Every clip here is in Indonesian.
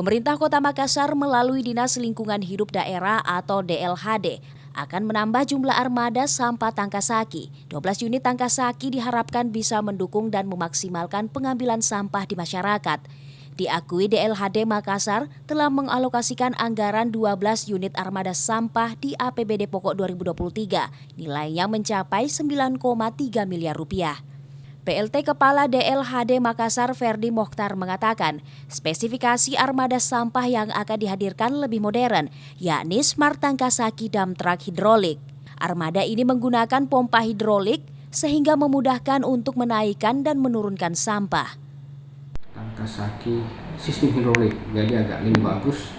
Pemerintah Kota Makassar melalui Dinas Lingkungan Hidup Daerah atau DLHD akan menambah jumlah armada sampah Tangkasaki. 12 unit Tangkasaki diharapkan bisa mendukung dan memaksimalkan pengambilan sampah di masyarakat. Diakui DLHD Makassar telah mengalokasikan anggaran 12 unit armada sampah di APBD Pokok 2023, nilainya mencapai 9,3 miliar rupiah. PLT Kepala DLHD Makassar Ferdi Mokhtar mengatakan, spesifikasi armada sampah yang akan dihadirkan lebih modern, yakni Smart Tangkasaki Dump Truck Hidrolik. Armada ini menggunakan pompa hidrolik sehingga memudahkan untuk menaikkan dan menurunkan sampah. Tangkasaki sistem hidrolik, jadi agak lebih bagus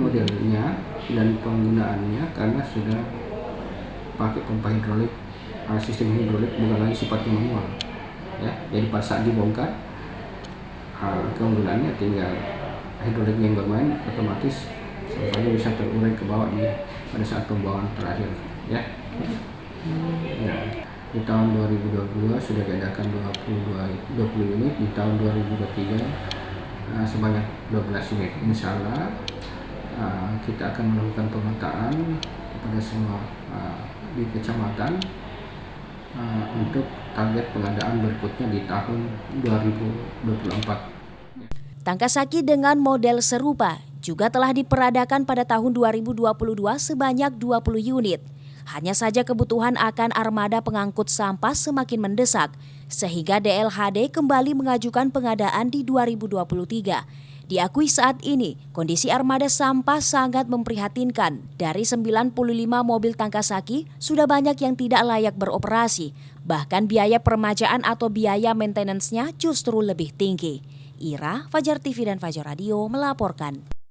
modelnya dan penggunaannya karena sudah pakai pompa hidrolik. Sistem hidrolik bukan lagi sifatnya manual, ya. Jadi pada saat dibongkar, kegunaannya tinggal hidrolik yang bermain, otomatis sampahnya bisa terurai ke bawah pada saat pembuangan terakhir, ya. Di tahun 2022 sudah diadakan 20 unit, di tahun 2023 sebanyak 12 unit. Insya Allah kita akan melakukan pemetaan kepada semua di kecamatan untuk target pengadaan berikutnya di tahun 2024. Tangkasaki dengan model serupa juga telah diperadakan pada tahun 2022 sebanyak 20 unit. Hanya saja kebutuhan akan armada pengangkut sampah semakin mendesak, sehingga DLHD kembali mengajukan pengadaan di 2023. Diakui saat ini, kondisi armada sampah sangat memprihatinkan. Dari 95 mobil Tangkasaki, sudah banyak yang tidak layak beroperasi. Bahkan biaya permajaan atau biaya maintenance-nya justru lebih tinggi. Ira, Fajar TV dan Fajar Radio melaporkan.